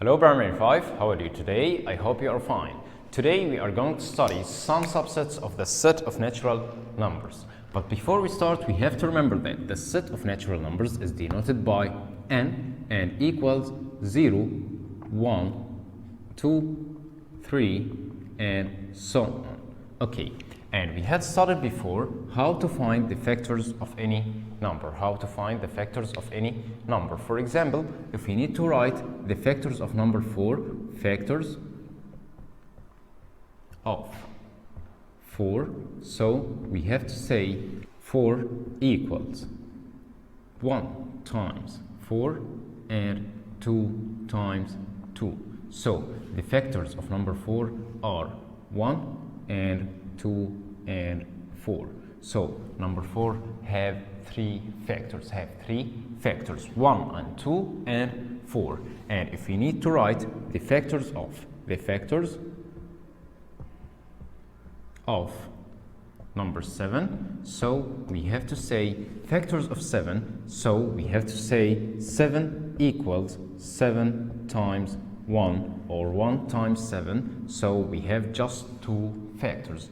Hello Primary 5, how are you today? I hope you are fine. Today we are going to study some subsets of the set of natural numbers. But before we start, we have to remember that the set of natural numbers is denoted by n and equals 0, 1, 2, 3, and so on. Okay, and we had studied before how to find the factors of any number, For example, if we need to write the factors of number 4, factors of 4, so we have to say 4 equals 1 times 4 and 2 times 2. So the factors of number 4 are 1 and 2 and 4. So number 4 have three factors, 1 and 2 and 4. And if we need to write the factors of number 7, so we have to say factors of 7, so we have to say 7 equals 7 times 1 or 1 times 7, so we have just two factors,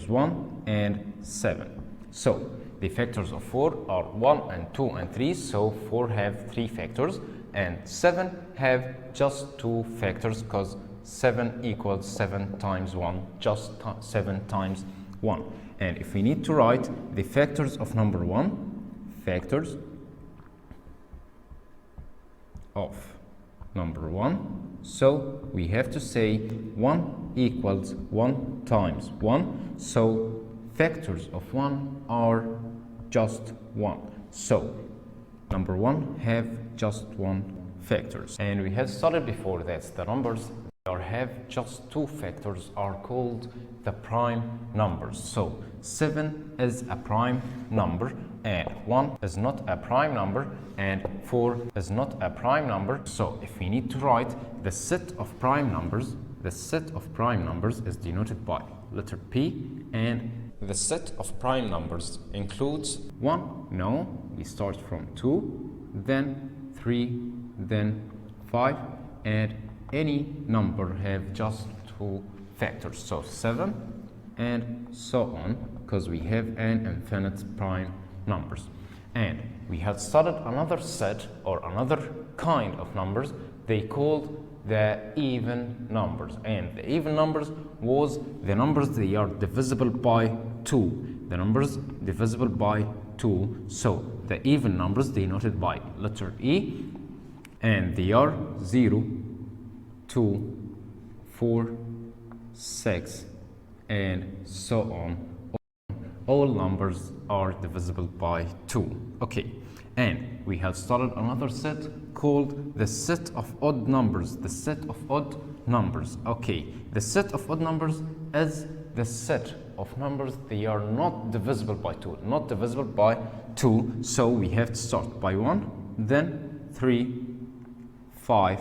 1 and 7. So the factors of 4 are 1 and 2 and 3, so 4 have 3 factors and 7 have just 2 factors because 7 equals 7 times 1, just 7 times 1. And if we need to write the factors of number 1, factors of number 1, so we have to say 1 equals 1 times 1, so factors of 1 are just 1. So number 1 have just 1 factors. And we had studied before that the numbers that have just 2 factors are called the prime numbers. So 7 is a prime number and 1 is not a prime number and 4 is not a prime number. So if we need to write the set of prime numbers, the set of prime numbers is denoted by letter P, and the set of prime numbers includes 1, no, we start from 2, then 3, then 5, and any number have just 2 factors, so 7 and so on, because we have an infinite prime numbers. And we had studied another set or another kind of numbers they called the even numbers, and the even numbers was the numbers they are divisible by 2, the numbers divisible by 2. So the even numbers denoted by letter E, and they are 0, 2, 4, 6, and so on. All numbers are divisible by 2. Okay, and we have started another set called the set of odd numbers, Okay, the set of odd numbers is the set of numbers they are not divisible by 2, so we have to start by 1, then 3, 5,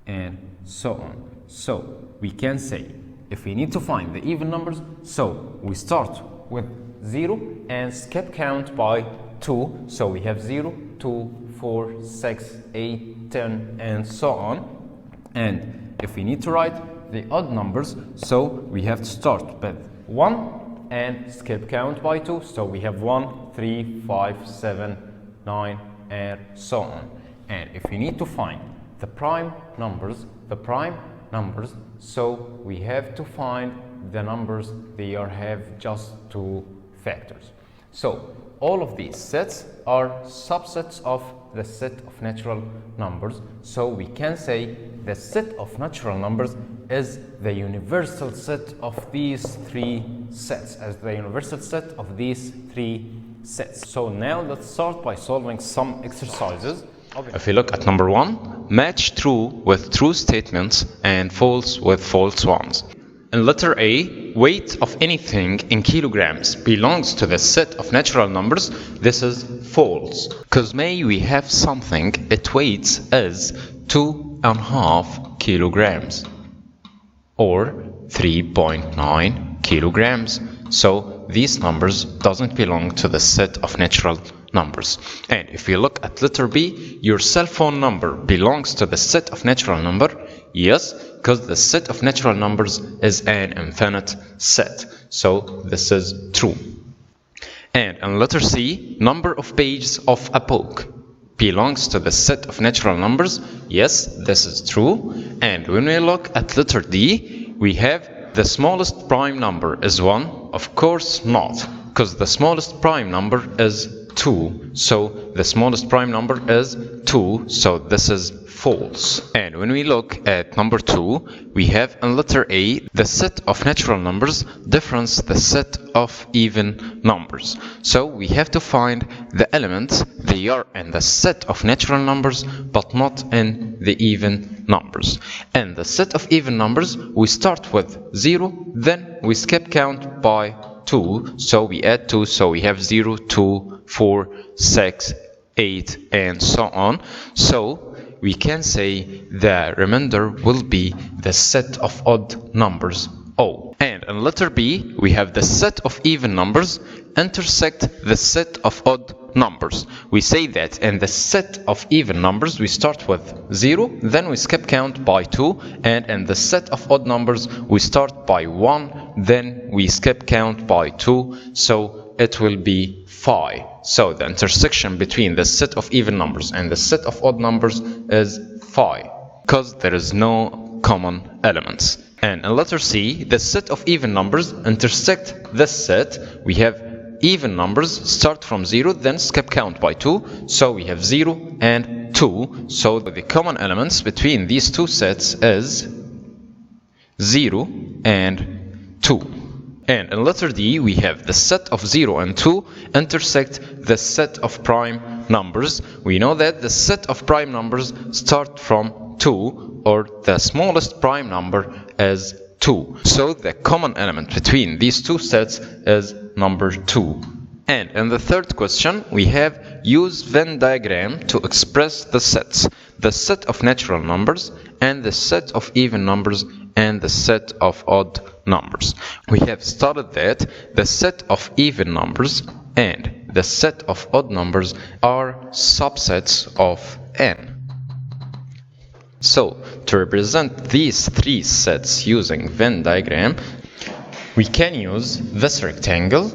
and so on. So we can say if we need to find the even numbers, so we start with 0 and skip count by 2, so we have 0, 2, 4, 6, 8, 10, and so on. And if we need to write the odd numbers, so we have to start with 1 and skip count by 2, so we have 1, 3, 5, 7, 9, and so on. And if we need to find the prime numbers, so we have to find the numbers they have just 2 factors. So all of these sets are subsets of the set of natural numbers. So we can say the set of natural numbers is the universal set of these 3 sets, So now let's start by solving some exercises. If we look at number 1, match true with true statements and false with false ones. In letter A, weight of anything in kilograms belongs to the set of natural numbers. This is false, because may we have something it weighs as 2.5 kilograms or 3.9 kilograms. So these numbers doesn't belong to the set of natural numbers. And if you look at letter B, your cell phone number belongs to the set of natural number. Yes, because the set of natural numbers is an infinite set. So this is true. And in letter C, number of pages of a book belongs to the set of natural numbers. Yes, this is true. And when we look at letter D, we have the smallest prime number is 1. Of course not, because the smallest prime number is 2. So the smallest prime number is 2. So this is false. And when we look at number 2, we have in letter A, the set of natural numbers difference the set of even numbers. So we have to find the elements, they are in the set of natural numbers, but not in the even numbers. And the set of even numbers, we start with 0, then we skip count by 2, so we add 2, so we have 0, 2, 4, 6, 8, and so on. So we can say the remainder will be the set of odd numbers O. And in letter B, we have the set of even numbers intersect the set of odd numbers. We say that in the set of even numbers, we start with 0, then we skip count by 2, and in the set of odd numbers, we start by 1, then we skip count by 2, so it will be 5. So the intersection between the set of even numbers and the set of odd numbers is 5, because there is no common elements. And in letter C, the set of even numbers intersect this set. We have even numbers start from 0, then skip count by 2, so we have 0 and 2. So the common elements between these two sets is 0 and 2. And in letter D, we have the set of 0 and 2 intersect the set of prime numbers. We know that the set of prime numbers start from 2, or the smallest prime number is 2. So the common element between these two sets is number 2. And in the third question, we have use Venn diagram to express the sets, the set of natural numbers and the set of even numbers and the set of odd numbers. We have studied that the set of even numbers and the set of odd numbers are subsets of n. So to represent these three sets using Venn diagram, we can use this rectangle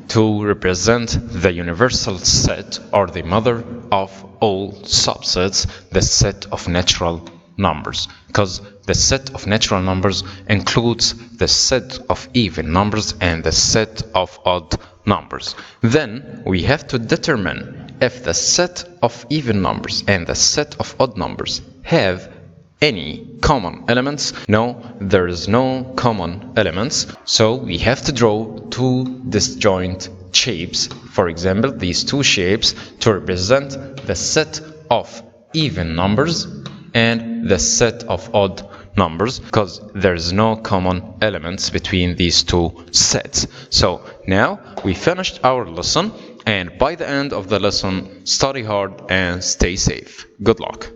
to represent the universal set, or the mother of all subsets, the set of natural numbers, because the set of natural numbers includes the set of even numbers and the set of odd numbers. Then we have to determine if the set of even numbers and the set of odd numbers have any common elements. No, there is no common elements, so we have to draw two disjoint shapes. For example, these two shapes to represent the set of even numbers and the set of odd numbers, because there is no common elements between these two sets. So now we finished our lesson, and by the end of the lesson, study hard and stay safe. Good luck.